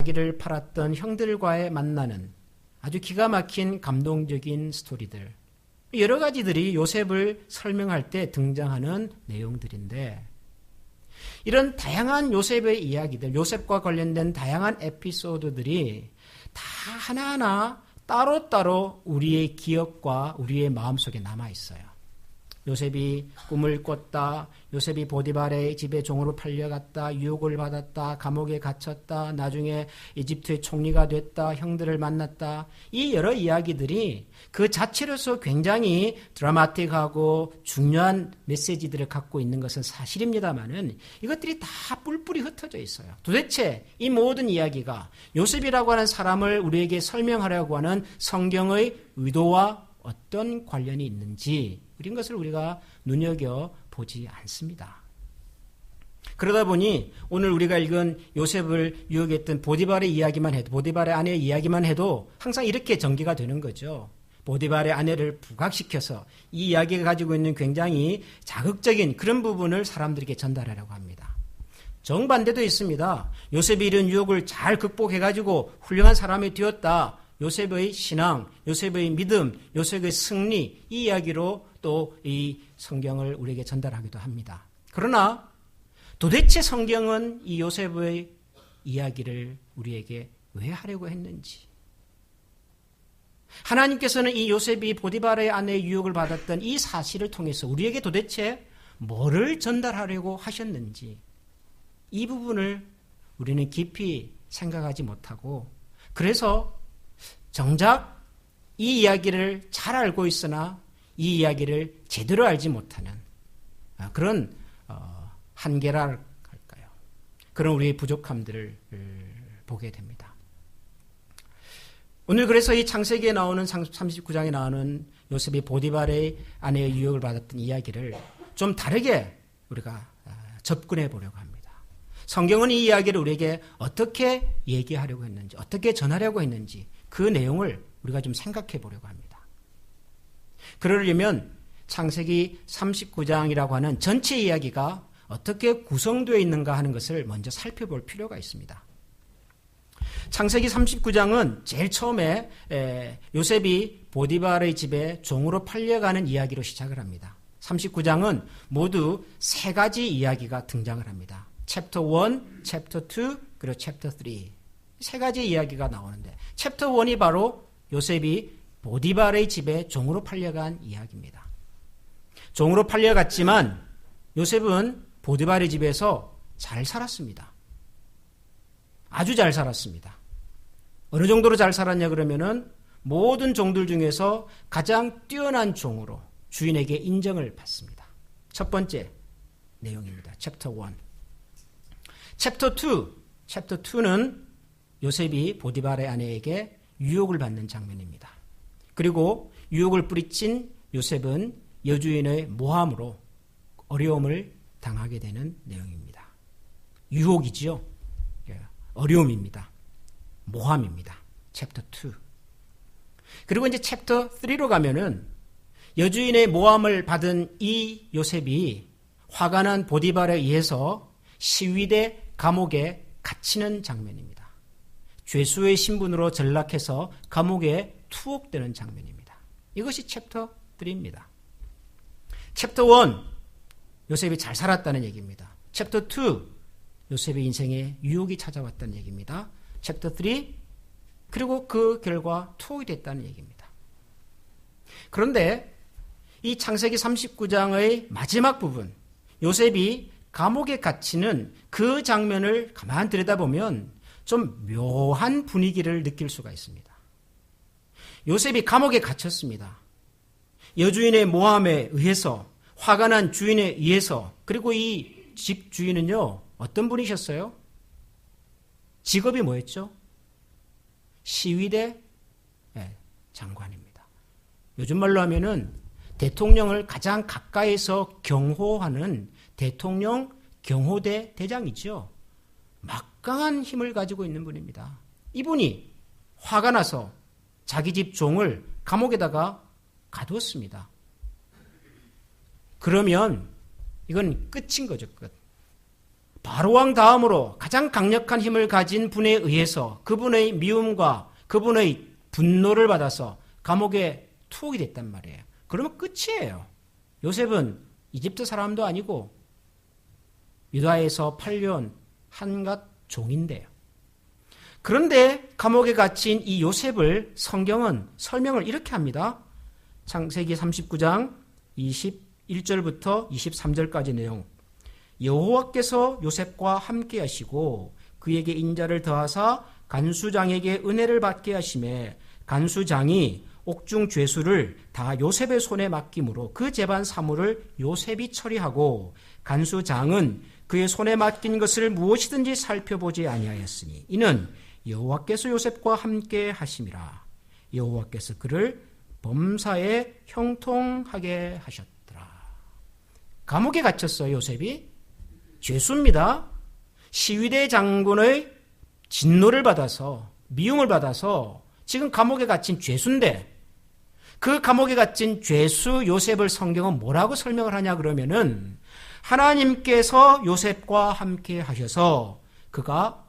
자기를 팔았던 형들과의 만나는 아주 기가 막힌 감동적인 스토리들, 여러 가지들이 요셉을 설명할 때 등장하는 내용들인데, 이런 다양한 요셉의 이야기들, 요셉과 관련된 다양한 에피소드들이 다 하나하나 따로따로 우리의 기억과 우리의 마음속에 남아있어요. 요셉이 꿈을 꿨다, 요셉이 보디발의 집에 종으로 팔려갔다, 유혹을 받았다, 감옥에 갇혔다, 나중에 이집트의 총리가 됐다, 형들을 만났다. 이 여러 이야기들이 그 자체로서 굉장히 드라마틱하고 중요한 메시지들을 갖고 있는 것은 사실입니다만은 이것들이 다 뿔뿔이 흩어져 있어요. 도대체 이 모든 이야기가 요셉이라고 하는 사람을 우리에게 설명하려고 하는 성경의 의도와 어떤 관련이 있는지 이런 것을 우리가 눈여겨보지 않습니다. 그러다 보니 오늘 우리가 읽은 요셉을 유혹했던 보디발의 이야기만 해도, 보디발의 아내의 이야기만 해도 항상 이렇게 전개가 되는 거죠. 보디발의 아내를 부각시켜서 이 이야기가 가지고 있는 굉장히 자극적인 그런 부분을 사람들에게 전달하려고 합니다. 정반대도 있습니다. 요셉이 이런 유혹을 잘 극복해가지고 훌륭한 사람이 되었다. 요셉의 신앙, 요셉의 믿음, 요셉의 승리, 이 이야기로 또 이 성경을 우리에게 전달하기도 합니다. 그러나 도대체 성경은 이 요셉의 이야기를 우리에게 왜 하려고 했는지, 하나님께서는 이 요셉이 보디발의 아내의 유혹을 받았던 이 사실을 통해서 우리에게 도대체 뭐를 전달하려고 하셨는지, 이 부분을 우리는 깊이 생각하지 못하고, 그래서 정작 이 이야기를 잘 알고 있으나 이 이야기를 제대로 알지 못하는 그런 한계랄까요? 그런 우리의 부족함들을 보게 됩니다. 오늘 그래서 이 창세기에 나오는 39장에 나오는 요셉이 보디발의 아내의 유혹을 받았던 이야기를 좀 다르게 우리가 접근해 보려고 합니다. 성경은 이 이야기를 우리에게 어떻게 얘기하려고 했는지, 어떻게 전하려고 했는지 그 내용을 우리가 좀 생각해 보려고 합니다. 그러려면 창세기 39장이라고 하는 전체 이야기가 어떻게 구성되어 있는가 하는 것을 먼저 살펴볼 필요가 있습니다. 창세기 39장은 제일 처음에 요셉이 보디발의 집에 종으로 팔려가는 이야기로 시작을 합니다. 39장은 모두 세 가지 이야기가 등장을 합니다. 챕터 1, 챕터 2, 그리고 챕터 3. 세 가지 이야기가 나오는데 챕터 1이 바로 요셉이 보디발의 집에 종으로 팔려간 이야기입니다. 종으로 팔려갔지만 요셉은 보디발의 집에서 잘 살았습니다. 아주 잘 살았습니다. 어느 정도로 잘 살았냐 그러면은 모든 종들 중에서 가장 뛰어난 종으로 주인에게 인정을 받습니다. 첫 번째 내용입니다. 챕터 1. 챕터 2. 챕터 2는 요셉이 보디발의 아내에게 유혹을 받는 장면입니다. 그리고 유혹을 뿌리친 요셉은 여주인의 모함으로 어려움을 당하게 되는 내용입니다. 유혹이지요. 어려움입니다. 모함입니다. 챕터 2. 그리고 이제 챕터 3로 가면은 여주인의 모함을 받은 이 요셉이 화가 난 보디발에 의해서 시위대 감옥에 갇히는 장면입니다. 죄수의 신분으로 전락해서 감옥에 투옥되는 장면입니다. 이것이 챕터 3입니다. 챕터 1, 요셉이 잘 살았다는 얘기입니다. 챕터 2, 요셉의 인생에 유혹이 찾아왔다는 얘기입니다. 챕터 3, 그리고 그 결과 투옥이 됐다는 얘기입니다. 그런데 이 창세기 39장의 마지막 부분, 요셉이 감옥에 갇히는 그 장면을 가만히 들여다보면 좀 묘한 분위기를 느낄 수가 있습니다. 요셉이 감옥에 갇혔습니다. 여주인의 모함에 의해서, 화가 난 주인에 의해서, 그리고 이 집 주인은요, 어떤 분이셨어요? 직업이 뭐였죠? 시위대 장관입니다. 요즘 말로 하면은 대통령을 가장 가까이서 경호하는 대통령 경호대 대장이죠. 막강한 힘을 가지고 있는 분입니다. 이분이 화가 나서 자기 집 종을 감옥에다가 가두었습니다. 그러면 이건 끝인 거죠, 끝. 바로왕 다음으로 가장 강력한 힘을 가진 분에 의해서 그분의 미움과 그분의 분노를 받아서 감옥에 투옥이 됐단 말이에요. 그러면 끝이에요. 요셉은 이집트 사람도 아니고 유다에서 팔려온 한갓 종인데요. 그런데 감옥에 갇힌 이 요셉을 성경은 설명을 이렇게 합니다. 창세기 39장 21절부터 23절까지 내용. 여호와께서 요셉과 함께 하시고 그에게 인자를 더하사 간수장에게 은혜를 받게 하심에 간수장이 옥중 죄수를 다 요셉의 손에 맡김으로 그 재반 사물을 요셉이 처리하고 간수장은 그의 손에 맡긴 것을 무엇이든지 살펴보지 아니하였으니 이는 여호와께서 요셉과 함께 하심이라. 여호와께서 그를 범사에 형통하게 하셨더라. 감옥에 갇혔어요. 요셉이 죄수입니다. 시위대 장군의 진노를 받아서 미움을 받아서 지금 감옥에 갇힌 죄수인데 그 감옥에 갇힌 죄수 요셉을 성경은 뭐라고 설명을 하냐 그러면은 하나님께서 요셉과 함께 하셔서 그가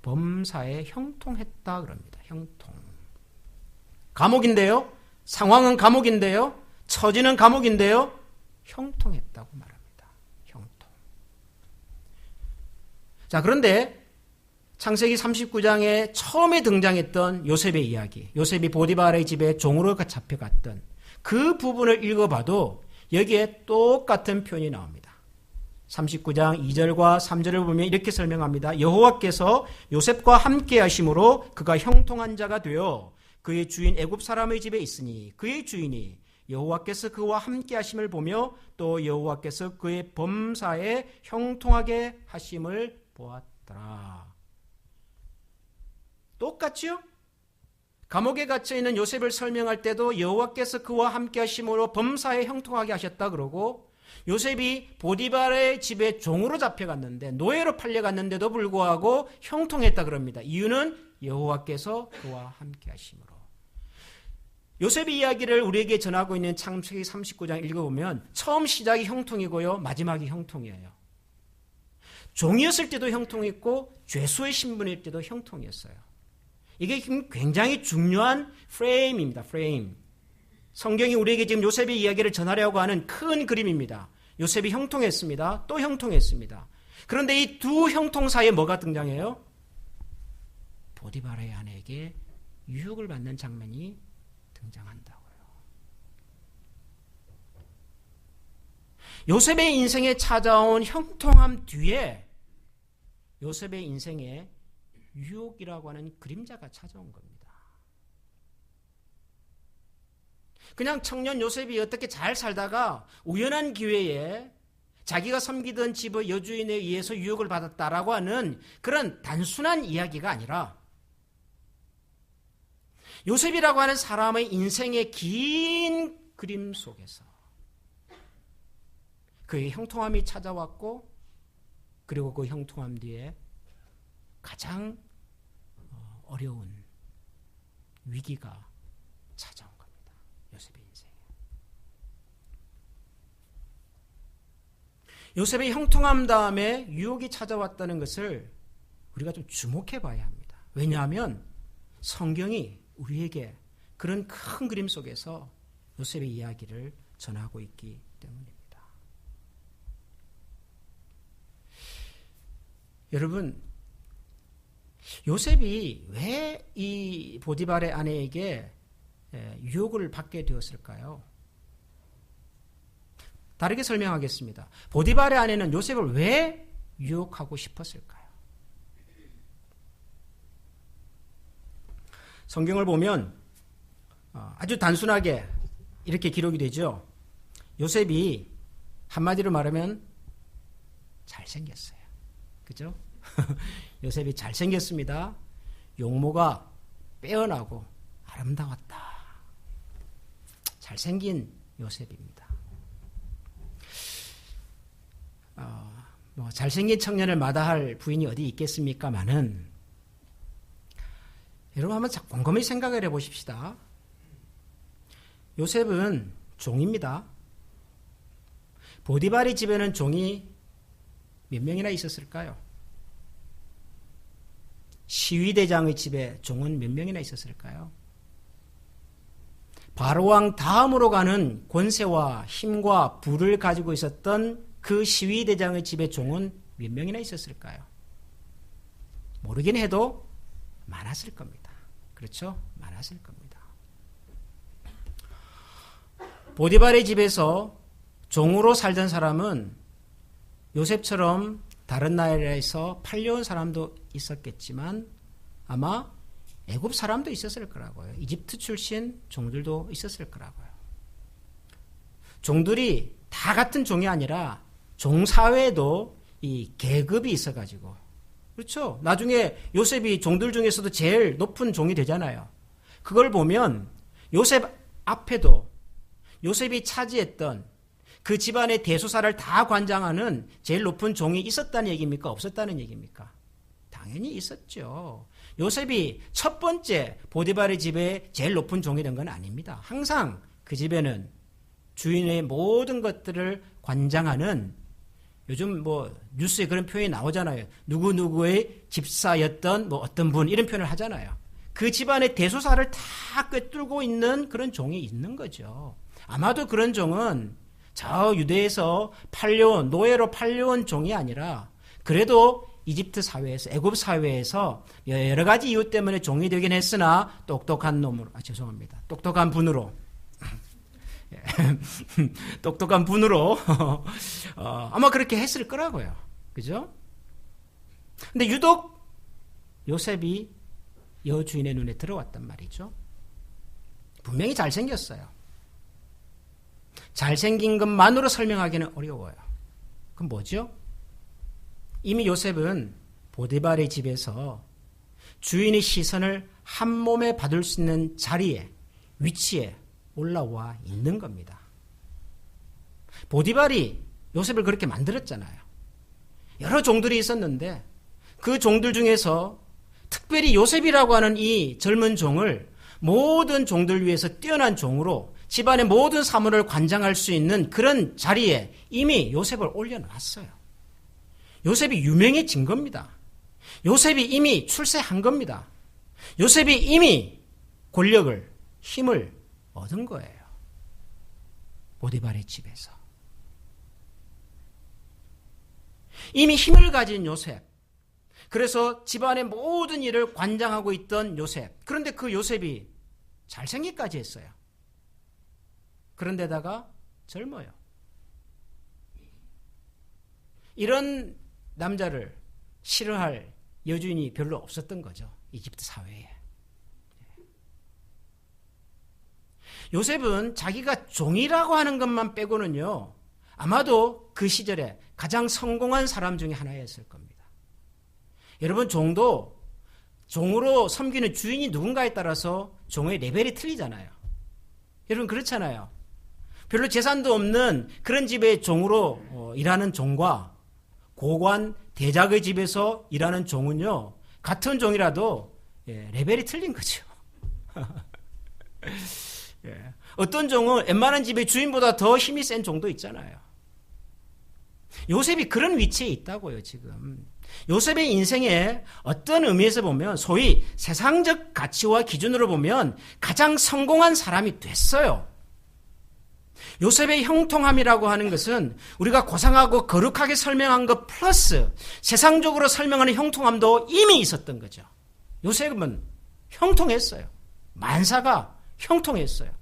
범사에 형통했다 그럽니다. 형통. 감옥인데요. 상황은 감옥인데요. 처지는 감옥인데요. 형통했다고 말합니다. 형통. 자, 그런데 창세기 39장에 처음에 등장했던 요셉의 이야기, 요셉이 보디발의 집에 종으로 잡혀갔던 그 부분을 읽어봐도 여기에 똑같은 표현이 나옵니다. 39장 2절과 3절을 보면 이렇게 설명합니다. 여호와께서 요셉과 함께 하심으로 그가 형통한 자가 되어 그의 주인 애굽 사람의 집에 있으니 그의 주인이 여호와께서 그와 함께 하심을 보며 또 여호와께서 그의 범사에 형통하게 하심을 보았더라. 똑같죠? 감옥에 갇혀있는 요셉을 설명할 때도 여호와께서 그와 함께 하심으로 범사에 형통하게 하셨다 그러고 요셉이 보디발의 집에 종으로 잡혀갔는데 노예로 팔려갔는데도 불구하고 형통했다 그럽니다. 이유는 여호와께서 그와 함께 하심으로. 요셉의 이야기를 우리에게 전하고 있는 창세기 39장 읽어보면 처음 시작이 형통이고요. 마지막이 형통이에요. 종이었을 때도 형통했고 죄수의 신분일 때도 형통이었어요. 이게 굉장히 중요한 프레임입니다. 프레임. 성경이 우리에게 지금 요셉의 이야기를 전하려고 하는 큰 그림입니다. 요셉이 형통했습니다. 또 형통했습니다. 그런데 이 두 형통 사이에 뭐가 등장해요? 보디발의 아내에게 유혹을 받는 장면이 등장한다고요. 요셉의 인생에 찾아온 형통함 뒤에 요셉의 인생에 유혹이라고 하는 그림자가 찾아온 겁니다. 그냥 청년 요셉이 어떻게 잘 살다가 우연한 기회에 자기가 섬기던 집의 여주인에 의해서 유혹을 받았다라고 하는 그런 단순한 이야기가 아니라 요셉이라고 하는 사람의 인생의 긴 그림 속에서 그의 형통함이 찾아왔고 그리고 그 형통함 뒤에 가장 어려운 위기가 찾아온 겁니다. 요셉의 인생에. 요셉의 형통함 다음에 유혹이 찾아왔다는 것을 우리가 좀 주목해 봐야 합니다. 왜냐하면 성경이 우리에게 그런 큰 그림 속에서 요셉의 이야기를 전하고 있기 때문입니다. 여러분, 요셉이 왜 이 보디발의 아내에게 유혹을 받게 되었을까요? 다르게 설명하겠습니다. 보디발의 아내는 요셉을 왜 유혹하고 싶었을까요? 성경을 보면 아주 단순하게 이렇게 기록이 되죠. 요셉이 한마디로 말하면 잘생겼어요. 그죠? 요셉이 잘생겼습니다. 용모가 빼어나고 아름다웠다. 잘생긴 요셉입니다. 잘생긴 청년을 마다할 부인이 어디 있겠습니까마는 여러분 한번 곰곰이 생각을 해보십시다. 요셉은 종입니다. 보디발의 집에는 종이 몇 명이나 있었을까요? 시위대장의 집에 종은 몇 명이나 있었을까요? 바로왕 다음으로 가는 권세와 힘과 부를 가지고 있었던 그 시위대장의 집에 종은 몇 명이나 있었을까요? 모르긴 해도 많았을 겁니다. 그렇죠? 많았을 겁니다. 보디발의 집에서 종으로 살던 사람은 요셉처럼 다른 나라에서 팔려온 사람도 있었겠지만 아마 애굽 사람도 있었을 거라고요. 이집트 출신 종들도 있었을 거라고요. 종들이 다 같은 종이 아니라 종사회에도 이 계급이 있어가지고, 그렇죠? 나중에 요셉이 종들 중에서도 제일 높은 종이 되잖아요. 그걸 보면 요셉 앞에도 요셉이 차지했던 그 집안의 대소사를 다 관장하는 제일 높은 종이 있었다는 얘기입니까? 없었다는 얘기입니까? 당연히 있었죠. 요셉이 첫 번째 보디발의 집에 제일 높은 종이 된 건 아닙니다. 항상 그 집에는 주인의 모든 것들을 관장하는, 요즘 뭐 뉴스에 그런 표현이 나오잖아요. 누구누구의 집사였던 뭐 어떤 분, 이런 표현을 하잖아요. 그 집안의 대소사를 다 꿰뚫고 있는 그런 종이 있는 거죠. 아마도 그런 종은 저 유대에서 팔려온, 노예로 팔려온 종이 아니라 그래도 이집트 사회에서, 애굽 사회에서 여러 가지 이유 때문에 종이 되긴 했으나 똑똑한 놈으로, 죄송합니다. 똑똑한 분으로 똑똑한 분으로 아마 그렇게 했을 거라고요. 그죠? 근데 유독 요셉이 여주인의 눈에 들어왔단 말이죠. 분명히 잘생겼어요. 잘생긴 것만으로 설명하기는 어려워요. 그럼 뭐죠? 이미 요셉은 보디발의 집에서 주인의 시선을 한 몸에 받을 수 있는 자리에, 위치에 올라와 있는 겁니다. 보디발이 요셉을 그렇게 만들었잖아요. 여러 종들이 있었는데 그 종들 중에서 특별히 요셉이라고 하는 이 젊은 종을 모든 종들 위해서 뛰어난 종으로 집안의 모든 사물을 관장할 수 있는 그런 자리에 이미 요셉을 올려놨어요. 요셉이 유명해진 겁니다. 요셉이 이미 출세한 겁니다. 요셉이 이미 권력을, 힘을 얻은 거예요. 보디발의 집에서. 이미 힘을 가진 요셉. 그래서 집안의 모든 일을 관장하고 있던 요셉. 그런데 그 요셉이 잘생기까지 했어요. 그런데다가 젊어요. 이런 남자를 싫어할 여주인이 별로 없었던 거죠. 이집트 사회에. 요셉은 자기가 종이라고 하는 것만 빼고는요, 아마도 그 시절에 가장 성공한 사람 중에 하나였을 겁니다. 여러분, 종도 종으로 섬기는 주인이 누군가에 따라서 종의 레벨이 틀리잖아요. 여러분 그렇잖아요. 별로 재산도 없는 그런 집의 종으로 일하는 종과 고관 대작의 집에서 일하는 종은요, 같은 종이라도 레벨이 틀린 거죠. 어떤 종은 웬만한 집의 주인보다 더 힘이 센 종도 있잖아요. 요셉이 그런 위치에 있다고요, 지금. 요셉의 인생에 어떤 의미에서 보면 소위 세상적 가치와 기준으로 보면 가장 성공한 사람이 됐어요. 요셉의 형통함이라고 하는 것은 우리가 고상하고 거룩하게 설명한 것 플러스 세상적으로 설명하는 형통함도 이미 있었던 거죠. 요셉은 형통했어요. 만사가 형통했어요.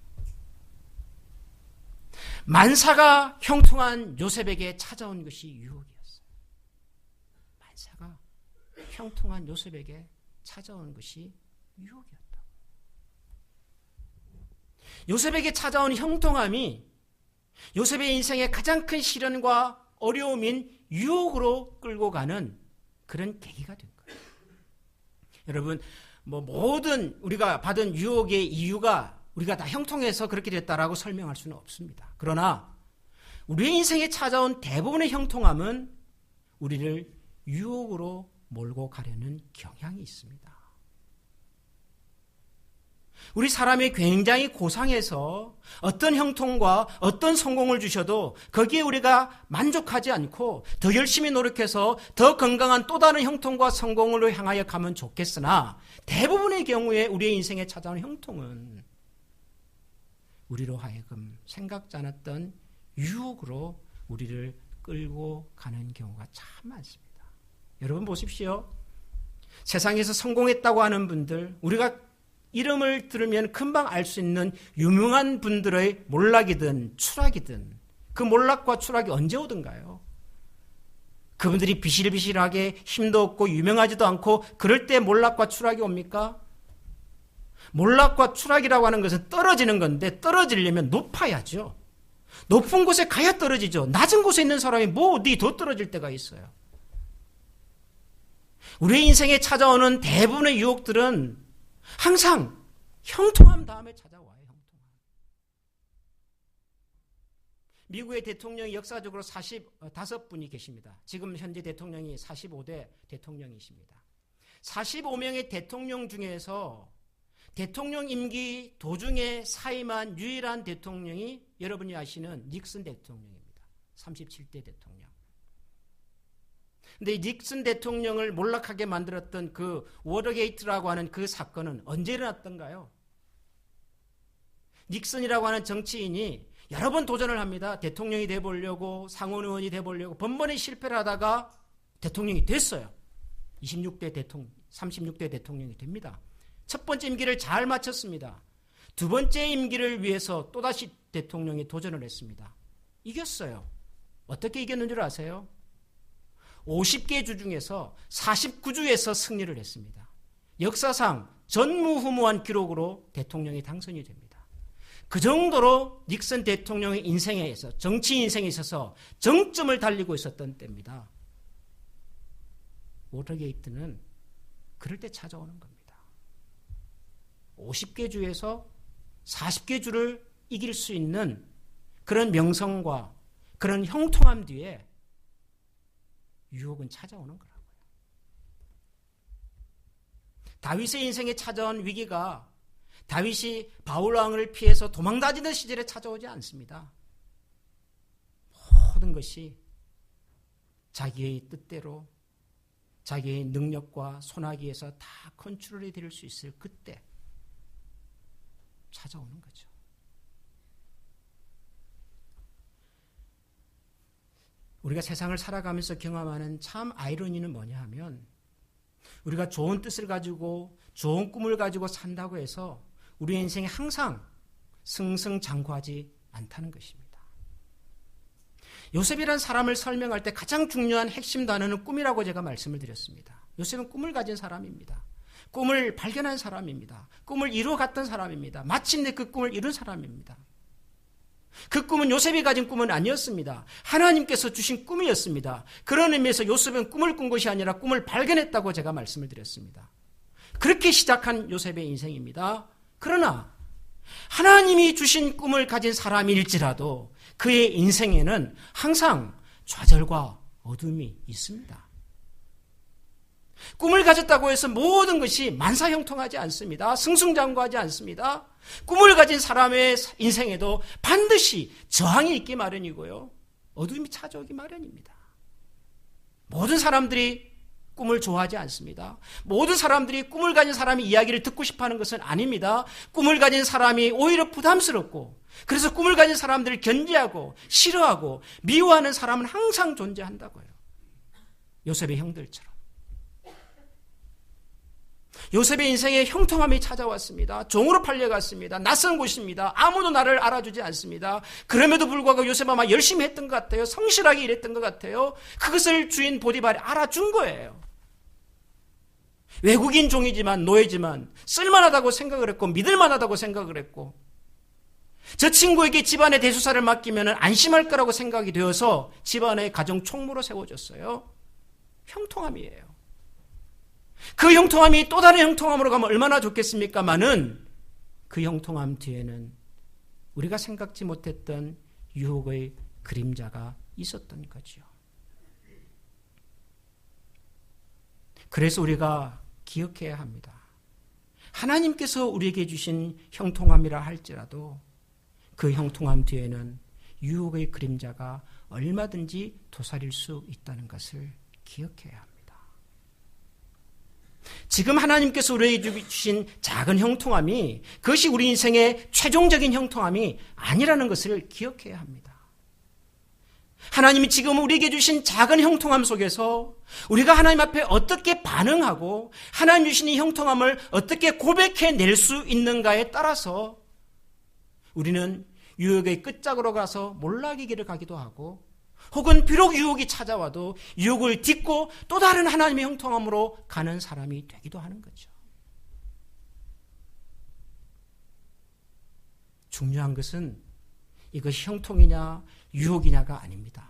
만사가 형통한 요셉에게 찾아온 것이 유혹이었어요. 만사가 형통한 요셉에게 찾아온 것이 유혹이었다. 요셉에게 찾아온 형통함이 요셉의 인생의 가장 큰 시련과 어려움인 유혹으로 끌고 가는 그런 계기가 된 거예요. 여러분, 모든 우리가 받은 유혹의 이유가 우리가 다 형통해서 그렇게 됐다라고 설명할 수는 없습니다. 그러나 우리의 인생에 찾아온 대부분의 형통함은 우리를 유혹으로 몰고 가려는 경향이 있습니다. 우리 사람이 굉장히 고상해서 어떤 형통과 어떤 성공을 주셔도 거기에 우리가 만족하지 않고 더 열심히 노력해서 더 건강한 또 다른 형통과 성공으로 향하여 가면 좋겠으나 대부분의 경우에 우리의 인생에 찾아오는 형통은 우리로 하여금 생각지 않았던 유혹으로 우리를 끌고 가는 경우가 참 많습니다. 여러분 보십시오. 세상에서 성공했다고 하는 분들, 우리가 이름을 들으면 금방 알 수 있는 유명한 분들의 몰락이든 추락이든 그 몰락과 추락이 언제 오던가요? 그분들이 비실비실하게 힘도 없고 유명하지도 않고 그럴 때 몰락과 추락이 옵니까? 몰락과 추락이라고 하는 것은 떨어지는 건데 떨어지려면 높아야죠. 높은 곳에 가야 떨어지죠. 낮은 곳에 있는 사람이 뭐 어디 더 떨어질 때가 있어요. 우리의 인생에 찾아오는 대부분의 유혹들은 항상 형통함 다음에 찾아와요. 형통함. 미국의 대통령이 역사적으로 45분이 계십니다. 지금 현재 대통령이 45대 대통령이십니다. 45명의 대통령 중에서 대통령 임기 도중에 사임한 유일한 대통령이 여러분이 아시는 닉슨 대통령입니다. 37대 대통령. 근데 이 닉슨 대통령을 몰락하게 만들었던 그 워터게이트라고 하는 그 사건은 언제 일어났던가요? 닉슨이라고 하는 정치인이 여러 번 도전을 합니다. 대통령이 돼보려고, 상원의원이 돼보려고 번번에 실패를 하다가 대통령이 됐어요. 36대 대통령이 됩니다. 첫 번째 임기를 잘 마쳤습니다. 두 번째 임기를 위해서 또다시 대통령이 도전을 했습니다. 이겼어요. 어떻게 이겼는 줄 아세요? 50개 주 중에서 49주에서 승리를 했습니다. 역사상 전무후무한 기록으로 대통령이 당선이 됩니다. 그 정도로 닉슨 대통령의 인생에 있어서, 정치 인생에 있어서 정점을 달리고 있었던 때입니다. 워터게이트는 그럴 때 찾아오는 겁니다. 50개 주에서 40개 주를 이길 수 있는 그런 명성과 그런 형통함 뒤에 유혹은 찾아오는 거라고요. 다윗의 인생에 찾아온 위기가 다윗이 바울 왕을 피해서 도망다니던 시절에 찾아오지 않습니다. 모든 것이 자기의 뜻대로 자기의 능력과 손아귀에서 다 컨트롤이 될 수 있을 그때 찾아오는 거죠. 우리가 세상을 살아가면서 경험하는 참 아이러니는 뭐냐 하면 우리가 좋은 뜻을 가지고 좋은 꿈을 가지고 산다고 해서 우리의 인생이 항상 승승장구하지 않다는 것입니다. 요셉이라는 사람을 설명할 때 가장 중요한 핵심 단어는 꿈이라고 제가 말씀을 드렸습니다. 요셉은 꿈을 가진 사람입니다. 꿈을 발견한 사람입니다. 꿈을 이루어갔던 사람입니다. 마침내 그 꿈을 이룬 사람입니다. 그 꿈은 요셉이 가진 꿈은 아니었습니다. 하나님께서 주신 꿈이었습니다. 그런 의미에서 요셉은 꿈을 꾼 것이 아니라 꿈을 발견했다고 제가 말씀을 드렸습니다. 그렇게 시작한 요셉의 인생입니다. 그러나 하나님이 주신 꿈을 가진 사람일지라도 그의 인생에는 항상 좌절과 어둠이 있습니다. 꿈을 가졌다고 해서 모든 것이 만사형통하지 않습니다. 승승장구하지 않습니다. 꿈을 가진 사람의 인생에도 반드시 저항이 있기 마련이고요. 어둠이 찾아오기 마련입니다. 모든 사람들이 꿈을 좋아하지 않습니다. 모든 사람들이 꿈을 가진 사람의 이야기를 듣고 싶어하는 것은 아닙니다. 꿈을 가진 사람이 오히려 부담스럽고 그래서 꿈을 가진 사람들을 견제하고 싫어하고 미워하는 사람은 항상 존재한다고요. 요셉의 형들처럼. 요셉의 인생에 형통함이 찾아왔습니다. 종으로 팔려갔습니다. 낯선 곳입니다. 아무도 나를 알아주지 않습니다. 그럼에도 불구하고 요셉 아마 열심히 했던 것 같아요. 성실하게 일했던 것 같아요. 그것을 주인 보디발이 알아준 거예요. 외국인 종이지만 노예지만 쓸만하다고 생각을 했고 믿을만하다고 생각을 했고 저 친구에게 집안의 대수사를 맡기면 안심할 거라고 생각이 되어서 집안의 가정 총무로 세워졌어요. 형통함이에요. 그 형통함이 또 다른 형통함으로 가면 얼마나 좋겠습니까마는 그 형통함 뒤에는 우리가 생각지 못했던 유혹의 그림자가 있었던 거죠. 그래서 우리가 기억해야 합니다. 하나님께서 우리에게 주신 형통함이라 할지라도 그 형통함 뒤에는 유혹의 그림자가 얼마든지 도사릴 수 있다는 것을 기억해야 합니다. 지금 하나님께서 우리에게 주신 작은 형통함이 그것이 우리 인생의 최종적인 형통함이 아니라는 것을 기억해야 합니다. 하나님이 지금 우리에게 주신 작은 형통함 속에서 우리가 하나님 앞에 어떻게 반응하고 하나님 주신 이 형통함을 어떻게 고백해낼 수 있는가에 따라서 우리는 유혹의 끝짝으로 가서 몰락의 길을 가기도 하고 혹은 비록 유혹이 찾아와도 유혹을 딛고 또 다른 하나님의 형통함으로 가는 사람이 되기도 하는 거죠. 중요한 것은 이것이 형통이냐 유혹이냐가 아닙니다.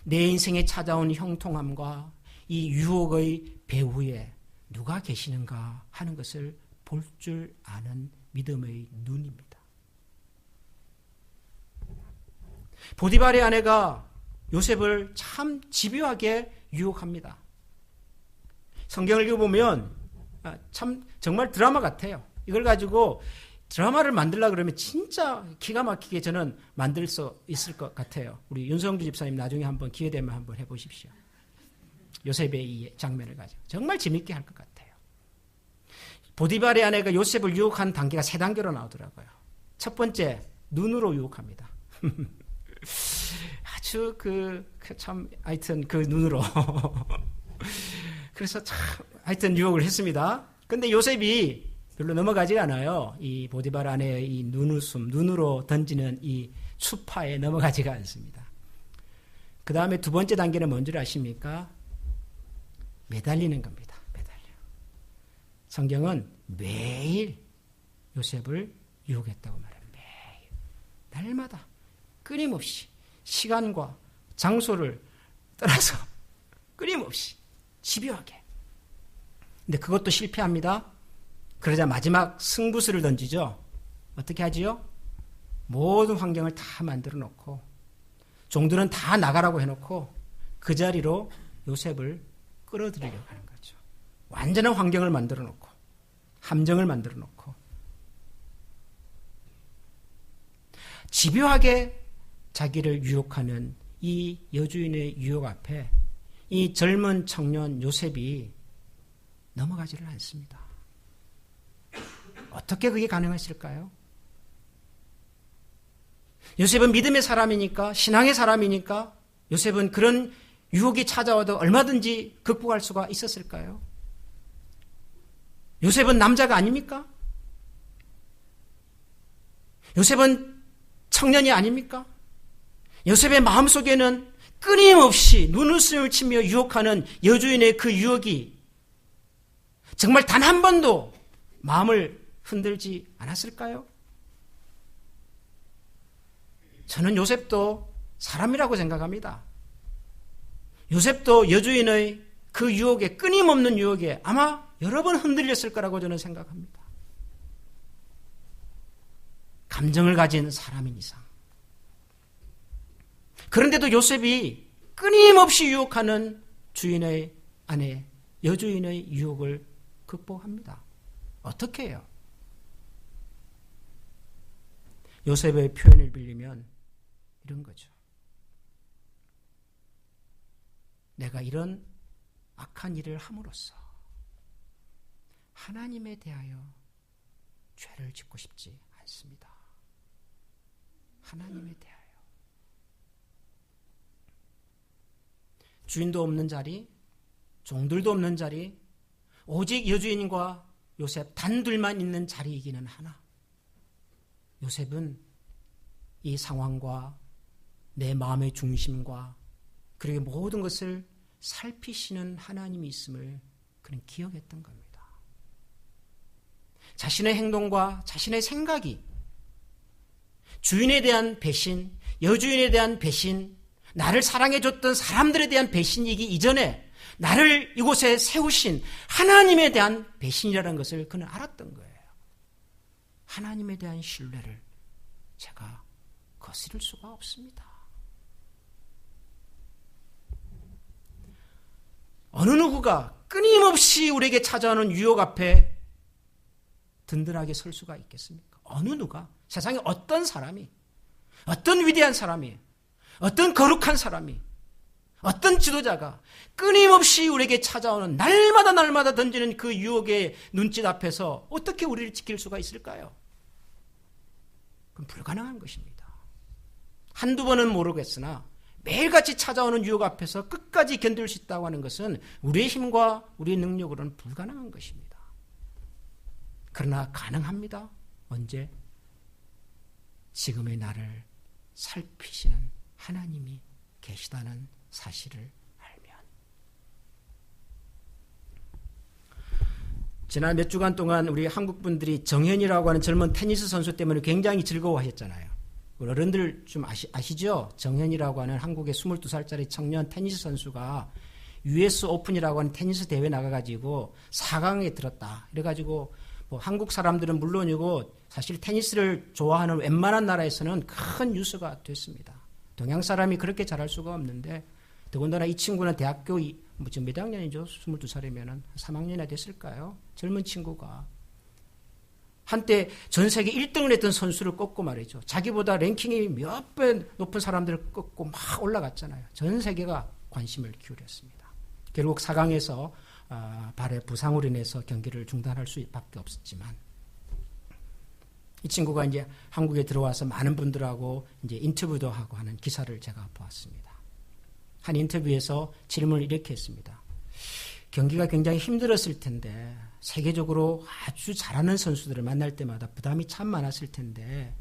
내 인생에 찾아온 형통함과 이 유혹의 배후에 누가 계시는가 하는 것을 볼 줄 아는 믿음의 눈입니다. 보디발의 아내가 요셉을 참 집요하게 유혹합니다. 성경을 읽어보면 참 정말 드라마 같아요. 이걸 가지고 드라마를 만들려고 그러면 진짜 기가 막히게 저는 만들 수 있을 것 같아요. 우리 윤성주 집사님 나중에 한번 기회되면 한번 해보십시오. 요셉의 이 장면을 가지고 정말 재밌게 할 것 같아요. 보디발의 아내가 요셉을 유혹한 단계가 3단계로 나오더라고요. 첫 번째, 눈으로 유혹합니다. 아주 하여튼 그 눈으로. 그래서 하여튼 유혹을 했습니다. 근데 요셉이 별로 넘어가지가 않아요. 이 보디발 아내의 이 눈웃음, 눈으로 던지는 이 수파에 넘어가지가 않습니다. 그 다음에 두 번째 단계는 뭔지 아십니까? 매달리는 겁니다. 매달려. 성경은 매일 요셉을 유혹했다고 말해요. 매일. 날마다. 끊임없이 시간과 장소를 떠나서 끊임없이 집요하게. 근데 그것도 실패합니다. 그러자 마지막 승부수를 던지죠. 어떻게 하지요? 모든 환경을 다 만들어 놓고 종들은 다 나가라고 해놓고 그 자리로 요셉을 끌어들이려고 하는 거죠. 완전한 환경을 만들어 놓고 함정을 만들어 놓고 집요하게 자기를 유혹하는 이 여주인의 유혹 앞에 이 젊은 청년 요셉이 넘어가지를 않습니다. 어떻게 그게 가능했을까요? 요셉은 믿음의 사람이니까, 신앙의 사람이니까 요셉은 그런 유혹이 찾아와도 얼마든지 극복할 수가 있었을까요? 요셉은 남자가 아닙니까? 요셉은 청년이 아닙니까? 요셉의 마음속에는 끊임없이 눈웃음을 치며 유혹하는 여주인의 그 유혹이 정말 단 한 번도 마음을 흔들지 않았을까요? 저는 요셉도 사람이라고 생각합니다. 요셉도 여주인의 그 유혹에, 끊임없는 유혹에 아마 여러 번 흔들렸을 거라고 저는 생각합니다. 감정을 가진 사람인 이상. 그런데도 요셉이 끊임없이 유혹하는 주인의 아내, 여주인의 유혹을 극복합니다. 어떻게 해요? 요셉의 표현을 빌리면 이런 거죠. 내가 이런 악한 일을 함으로써 하나님에 대하여 죄를 짓고 싶지 않습니다. 하나님에 대하여. 주인도 없는 자리, 종들도 없는 자리, 오직 여주인과 요셉 단둘만 있는 자리이기는 하나 요셉은 이 상황과 내 마음의 중심과 그리고 모든 것을 살피시는 하나님이 있음을 그는 기억했던 겁니다. 자신의 행동과 자신의 생각이 주인에 대한 배신, 여주인에 대한 배신, 나를 사랑해줬던 사람들에 대한 배신이기 이전에 나를 이곳에 세우신 하나님에 대한 배신이라는 것을 그는 알았던 거예요. 하나님에 대한 신뢰를 제가 거스릴 수가 없습니다. 어느 누구가 끊임없이 우리에게 찾아오는 유혹 앞에 든든하게 설 수가 있겠습니까? 어느 누가, 세상에 어떤 사람이, 어떤 위대한 사람이, 어떤 거룩한 사람이, 어떤 지도자가 끊임없이 우리에게 찾아오는 날마다 던지는 그 유혹의 눈짓 앞에서 어떻게 우리를 지킬 수가 있을까요? 그건 불가능한 것입니다. 한두 번은 모르겠으나 매일같이 찾아오는 유혹 앞에서 끝까지 견딜 수 있다고 하는 것은 우리의 힘과 우리의 능력으로는 불가능한 것입니다. 그러나 가능합니다. 언제? 지금의 나를 살피시는 하나님이 계시다는 사실을 알면. 지난 몇 주간 동안 우리 한국 분들이 정현이라고 하는 젊은 테니스 선수 때문에 굉장히 즐거워하셨잖아요. 어른들 좀 아시죠? 정현이라고 하는 한국의 22살짜리 청년 테니스 선수가 US 오픈이라고 하는 테니스 대회 나가가지고 4강에 들었다. 이래가지고 뭐 한국 사람들은 물론이고 사실 테니스를 좋아하는 웬만한 나라에서는 큰 뉴스가 됐습니다. 동양 사람이 그렇게 잘할 수가 없는데, 더군다나 이 친구는 대학교 지금 몇 학년이죠? 22살이면 3학년이나 됐을까요? 젊은 친구가 한때 전 세계 1등을 했던 선수를 꺾고 말이죠. 자기보다 랭킹이 몇 배 높은 사람들을 꺾고 막 올라갔잖아요. 전 세계가 관심을 기울였습니다. 결국 4강에서 발의 부상으로 인해서 경기를 중단할 수밖에 없었지만, 이 친구가 이제 한국에 들어와서 많은 분들하고 이제 인터뷰도 하고 하는 기사를 제가 보았습니다. 한 인터뷰에서 질문을 이렇게 했습니다. 경기가 굉장히 힘들었을 텐데, 세계적으로 아주 잘하는 선수들을 만날 때마다 부담이 참 많았을 텐데,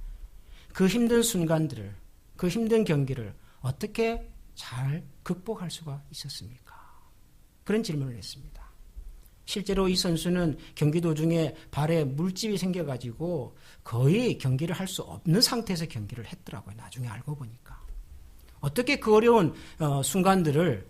그 힘든 순간들을, 그 힘든 경기를 어떻게 잘 극복할 수가 있었습니까? 그런 질문을 했습니다. 실제로 이 선수는 경기 도중에 발에 물집이 생겨가지고 거의 경기를 할 수 없는 상태에서 경기를 했더라고요. 나중에 알고 보니까. 어떻게 그 어려운 순간들을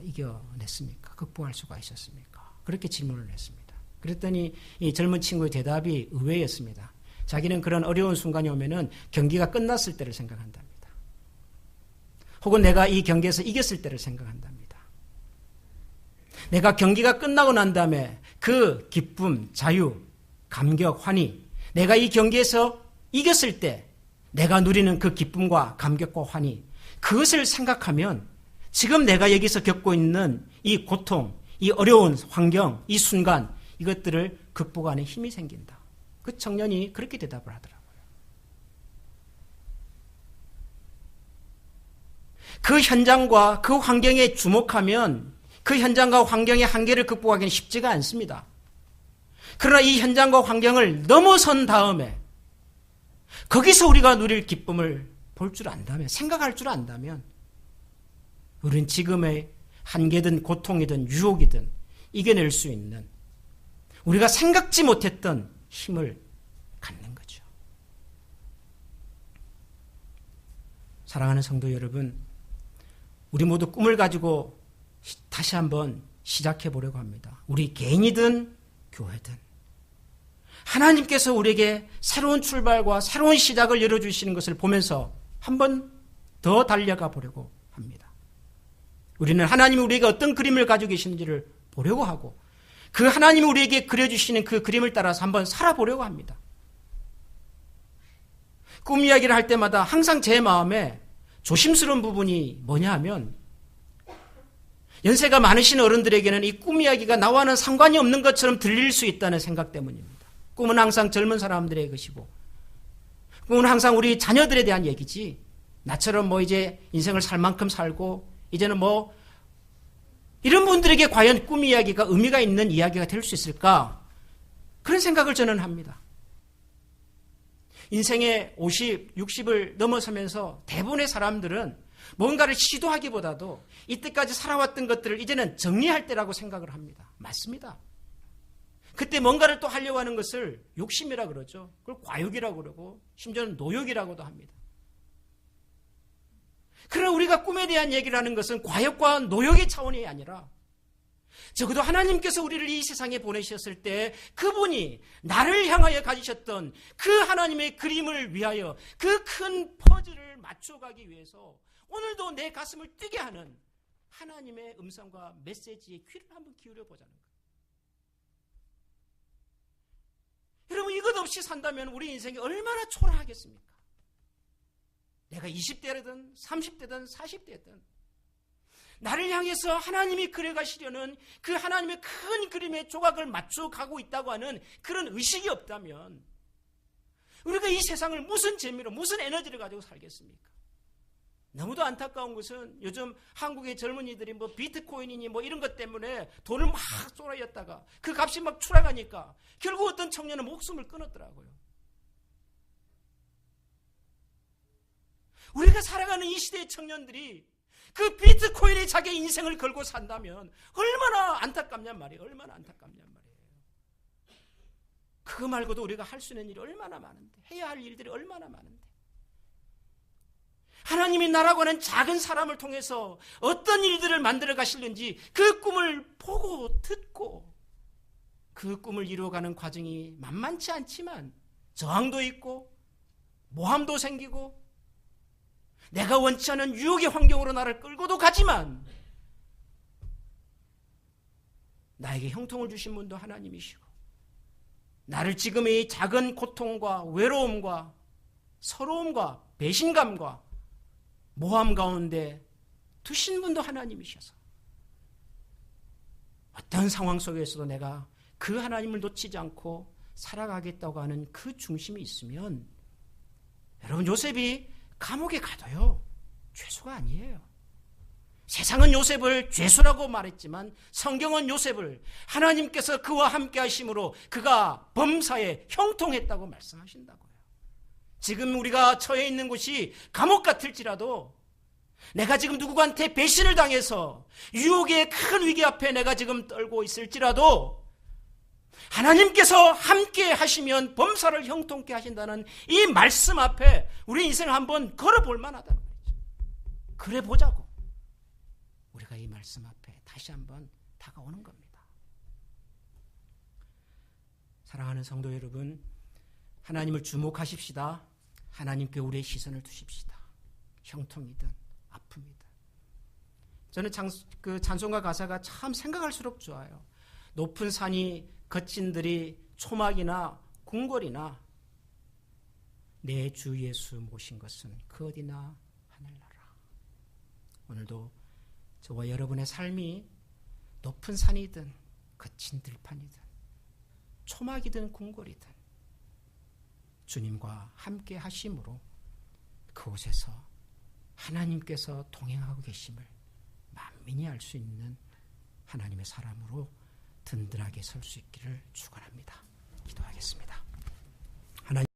이겨냈습니까? 극복할 수가 있었습니까? 그렇게 질문을 했습니다. 그랬더니 이 젊은 친구의 대답이 의외였습니다. 자기는 그런 어려운 순간이 오면은 경기가 끝났을 때를 생각한답니다. 혹은 내가 이 경기에서 이겼을 때를 생각한답니다. 내가 경기가 끝나고 난 다음에 그 기쁨, 자유, 감격, 환희, 내가 이 경기에서 이겼을 때 내가 누리는 그 기쁨과 감격과 환희, 그것을 생각하면 지금 내가 여기서 겪고 있는 이 고통, 이 어려운 환경, 이 순간, 이것들을 극복하는 힘이 생긴다. 그 청년이 그렇게 대답을 하더라고요. 그 현장과 그 환경에 주목하면 그 현장과 환경의 한계를 극복하기는 쉽지가 않습니다. 그러나 이 현장과 환경을 넘어선 다음에 거기서 우리가 누릴 기쁨을 볼 줄 안다면, 생각할 줄 안다면, 우리는 지금의 한계든 고통이든 유혹이든 이겨낼 수 있는, 우리가 생각지 못했던 힘을 갖는 거죠. 사랑하는 성도 여러분, 우리 모두 꿈을 가지고 다시 한번 시작해 보려고 합니다. 우리 개인이든 교회든 하나님께서 우리에게 새로운 출발과 새로운 시작을 열어주시는 것을 보면서 한 번 더 달려가 보려고 합니다. 우리는 하나님이 우리에게 어떤 그림을 가지고 계시는지를 보려고 하고, 그 하나님이 우리에게 그려주시는 그 그림을 따라서 한번 살아보려고 합니다. 꿈 이야기를 할 때마다 항상 제 마음에 조심스러운 부분이 뭐냐 하면, 연세가 많으신 어른들에게는 이 꿈 이야기가 나와는 상관이 없는 것처럼 들릴 수 있다는 생각 때문입니다. 꿈은 항상 젊은 사람들의 것이고, 꿈은 항상 우리 자녀들에 대한 얘기지, 나처럼 뭐 이제 인생을 살 만큼 살고 이제는 뭐 이런 분들에게 과연 꿈 이야기가 의미가 있는 이야기가 될 수 있을까? 그런 생각을 저는 합니다. 인생의 50, 60을 넘어서면서 대부분의 사람들은 뭔가를 시도하기보다도 이때까지 살아왔던 것들을 이제는 정리할 때라고 생각을 합니다. 맞습니다. 그때 뭔가를 또 하려고 하는 것을 욕심이라고 그러죠. 그걸 과욕이라고 그러고 심지어는 노욕이라고도 합니다. 그러나 우리가 꿈에 대한 얘기를 하는 것은 과욕과 노욕의 차원이 아니라, 적어도 하나님께서 우리를 이 세상에 보내셨을 때 그분이 나를 향하여 가지셨던 그 하나님의 그림을 위하여 그 큰 퍼즐을 맞춰가기 위해서 오늘도 내 가슴을 뛰게 하는 하나님의 음성과 메시지에 귀를 한번 기울여 보자는 거예요. 여러분, 없이 산다면 우리 인생이 얼마나 초라하겠습니까? 내가 20대든 30대든 40대든 나를 향해서 하나님이 그려가시려는 그 하나님의 큰 그림의 조각을 맞춰가고 있다고 하는 그런 의식이 없다면 우리가 이 세상을 무슨 재미로 무슨 에너지를 가지고 살겠습니까? 너무도 안타까운 것은 요즘 한국의 젊은이들이 뭐 비트코인이니 뭐 이런 것 때문에 돈을 막 쏟아였다가 그 값이 막 추락하니까 결국 어떤 청년은 목숨을 끊었더라고요. 우리가 살아가는 이 시대의 청년들이 그 비트코인에 자기 인생을 걸고 산다면 얼마나 안타깝냔 말이에요. 얼마나 안타깝냔 말이에요. 그거 말고도 우리가 할 수 있는 일이 얼마나 많은데, 해야 할 일들이 얼마나 많은데, 하나님이 나라고 하는 작은 사람을 통해서 어떤 일들을 만들어 가시는지 그 꿈을 보고 듣고 그 꿈을 이루어가는 과정이 만만치 않지만 저항도 있고 모함도 생기고 내가 원치 않은 유혹의 환경으로 나를 끌고도 가지만 나에게 형통을 주신 분도 하나님이시고 나를 지금의 작은 고통과 외로움과 서러움과 배신감과 모함 가운데 두신 분도 하나님이셔서 어떤 상황 속에서도 내가 그 하나님을 놓치지 않고 살아가겠다고 하는 그 중심이 있으면 여러분 요셉이 감옥에 가도요 죄수가 아니에요. 세상은 요셉을 죄수라고 말했지만 성경은 요셉을 하나님께서 그와 함께 하심으로 그가 범사에 형통했다고 말씀하신다고요. 지금 우리가 처해 있는 곳이 감옥 같을지라도 내가 지금 누구한테 배신을 당해서 유혹의 큰 위기 앞에 내가 지금 떨고 있을지라도 하나님께서 함께 하시면 범사를 형통케 하신다는 이 말씀 앞에 우리 인생을 한번 걸어볼 만하다는 거죠. 그래 보자고 우리가 이 말씀 앞에 다시 한번 다가오는 겁니다. 사랑하는 성도 여러분, 하나님을 주목하십시다. 하나님께 우리의 시선을 두십시다. 형통이든 아픔이든. 저는 그 찬송가 가사가 참 생각할수록 좋아요. 높은 산이 거친 들이 초막이나 궁궐이나 내 주 예수 모신 것은 그 어디나 하늘나라. 오늘도 저와 여러분의 삶이 높은 산이든 거친 들판이든 초막이든 궁궐이든 주님과 함께 하심으로 그곳에서 하나님께서 동행하고 계심을 만민이 알 수 있는 하나님의 사람으로 든든하게 설 수 있기를 축원합니다. 기도하겠습니다.